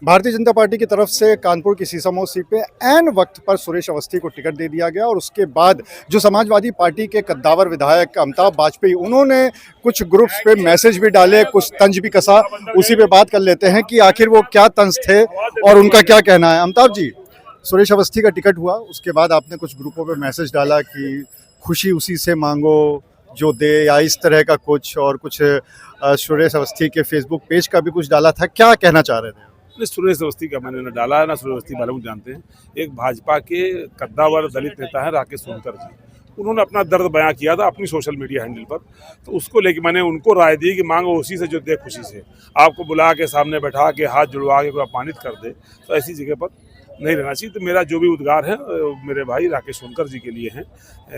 Bharatiya Janata party की तरफ से कानपुर की सीसामऊ सीट पे ऐन वक्त पर सुरेश अवस्थी को टिकट दे दिया गया और उसके बाद जो समाजवादी पार्टी के कद्दावर विधायक अमिताभ बाजपेयी उन्होंने कुछ ग्रुप्स पे मैसेज भी डाले, कुछ तंज भी कसा। उसी पे बात कर लेते हैं कि आखिर वो क्या तंज थे और उनका क्या कहना है। अमिताभ जी, सुरेश अवस्थी का टिकट हुआ, उसके बाद आपने कुछ ग्रुपों पे मैसेज डाला कि खुशी उसी से मांगो जो दे, या इस तरह का कुछ, और कुछ सुरेश अवस्थी के फेसबुक पेज का भी कुछ डाला था। क्या कहना चाह रहे थे? सुरेश अवस्थी का मैंने न डाला है, ना सुरेश अवस्थी बारे में जानते हैं। एक भाजपा के कद्दावर दलित नेता है राकेश सोनकर जी, उन्होंने अपना दर्द बयां किया था अपनी सोशल मीडिया हैंडल पर। तो उसको लेके मैंने उनको राय दी कि मांगो उसी से जो दे खुशी से। आपको बुला के सामने बैठा के हाथ जुड़वा के कोई अपमानित कर दे तो ऐसी जगह पर नहीं रहना चाहिए। तो मेरा जो भी उद्गार है मेरे भाई राकेश सोनकर जी के लिए हैं,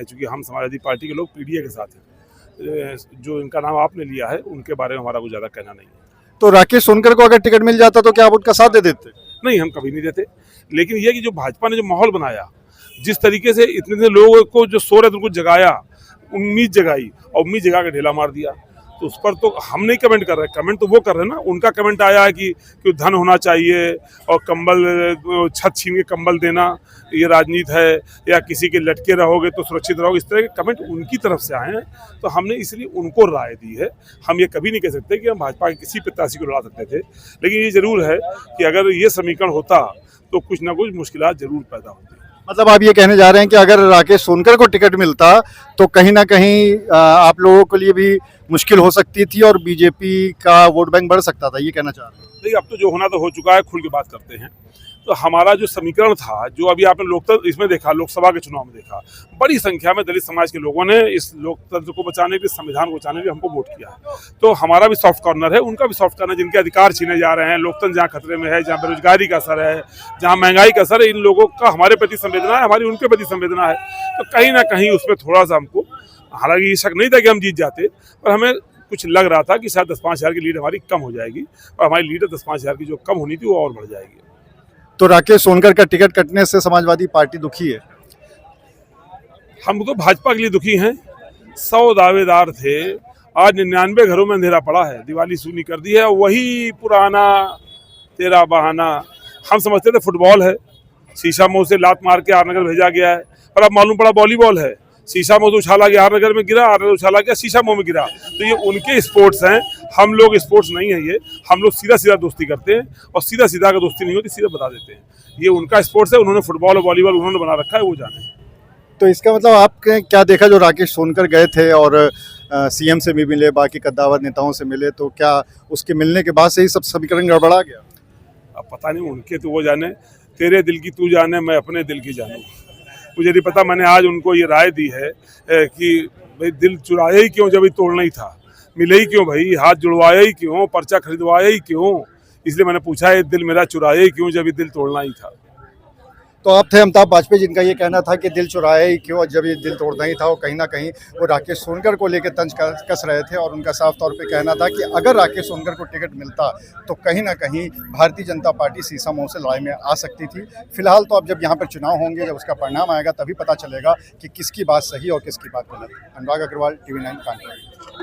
चूँकि हम समाजवादी पार्टी के लोग पीडीए के साथ हैं। जो इनका नाम आपने लिया है उनके बारे में हमारा कुछ ज़्यादा कहना नहीं है। तो राकेश सोनकर को अगर टिकट मिल जाता तो क्या आप उनका साथ दे देते? नहीं, हम कभी नहीं देते। लेकिन ये कि जो भाजपा ने जो माहौल बनाया, जिस तरीके से इतने लोगों को जो सो रहे थे उनको जगाया, उम्मीद जगाई और उम्मीद जगा के ढेला मार दिया, तो उस पर तो हम नहीं कमेंट कर रहे। कमेंट तो वो कर रहे हैं ना। उनका कमेंट आया है कि धन होना चाहिए और कंबल, छत छीन के कंबल देना ये राजनीति है, या किसी के लटके रहोगे तो सुरक्षित रहोगे, इस तरह के कमेंट उनकी तरफ से आए हैं। तो हमने इसलिए उनको राय दी है। हम ये कभी नहीं कह सकते कि हम भाजपा के किसी प्रत्याशी को लड़ा सकते थे, लेकिन ये जरूर है कि अगर ये समीकरण होता तो कुछ ना कुछ मुश्किलात जरूर पैदा होती। मतलब आप ये कहने जा रहे हैं कि अगर राकेश सोनकर को टिकट मिलता तो कहीं ना कहीं आप लोगों के लिए भी मुश्किल हो सकती थी और बीजेपी का वोट बैंक बढ़ सकता था, ये कहना चाह रहे हैं? नहीं, अब तो जो होना तो हो चुका है, खुल के बात करते हैं। तो हमारा जो समीकरण था, जो अभी आपने लोकतंत्र इसमें देखा, लोकसभा के चुनाव में देखा, बड़ी संख्या में दलित समाज के लोगों ने इस लोकतंत्र को बचाने के लिए, संविधान को बचाने के लिए हमको वोट किया है। तो हमारा भी सॉफ्ट कॉर्नर है, उनका भी सॉफ्ट कॉर्नर, जिनके अधिकार छीने जा रहे हैं, लोकतंत्र जहाँ खतरे में है, जहाँ बेरोजगारी का असर है, जहाँ महंगाई का असर है, इन लोगों का हमारे प्रति संवेदना है, हमारी उनके प्रति संवेदना है। तो कहीं ना कहीं उसमें थोड़ा सा हमको, हालांकि ये शक नहीं था कि हम जीत जाते, पर हमें कुछ लग रहा था कि शायद 10-5 हज़ार की लीड हमारी कम हो जाएगी, और हमारी लीड 10-5 हज़ार की जो कम होनी थी वो और बढ़ जाएगी। तो राकेश सोनकर का टिकट कटने से समाजवादी पार्टी दुखी है? हम तो भाजपा के लिए दुखी हैं। 100 दावेदार थे, आज 99 घरों में अंधेरा पड़ा है, दिवाली सूनी कर दी है। वही पुराना तेरा बहाना। हम समझते थे फुटबॉल है, शीशामऊ से लात मार के आरनगर भेजा गया है, पर अब मालूम पड़ा वॉलीबॉल है। शीशामऊ से उछाला गया आरनगर में गिरा, आरनगर उछाला गया शीशामऊ में गिरा। तो ये उनके स्पोर्ट्स हैं, हम लोग स्पोर्ट्स नहीं है। ये हम लोग सीधा सीधा दोस्ती करते हैं, और सीधा सीधा का दोस्ती नहीं होती, सीधा बता देते हैं। ये उनका स्पोर्ट्स है, उन्होंने फुटबॉल और वॉलीबॉल उन्होंने बना रखा है, वो जाने। तो इसका मतलब आपने क्या देखा, जो राकेश सोनकर गए थे और सीएम से भी मिले, बाकी कद्दावर नेताओं से मिले, तो क्या उसके मिलने के बाद से ही सब समीकरण गड़बड़ा गया? अब पता नहीं, उनके तो वो जाने, तेरे दिल की तू जाने, मैं अपने दिल की जानूँ। मुझे नहीं पता। मैंने आज उनको ये राय दी है कि भाई दिल चुराया ही क्यों जब ये तोड़ना ही था, मिले ही क्यों भाई, हाथ जुड़वाया ही क्यों, पर्चा खरीदवाया ही क्यों। इसलिए मैंने पूछा ये दिल मेरा चुराया ही क्यों जब ये दिल तोड़ना ही था। तो आप थे अमिताभ बाजपेयी, जिनका ये कहना था कि दिल चुराया ही क्यों जब ये दिल तोड़ना ही था, और कहीं ना कहीं वो राकेश सोनकर को लेकर तंज कस रहे थे, और उनका साफ तौर पे कहना था कि अगर राकेश सोनकर को टिकट मिलता तो कहीं ना कहीं भारतीय जनता पार्टी सीसामऊ से लड़ाई में आ सकती थी। फिलहाल तो अब जब यहाँ पर चुनाव होंगे, जब उसका परिणाम आएगा, तभी पता चलेगा कि किसकी बात सही और किसकी बात गलत। अनुराग अग्रवाल, TV9 कानपुर।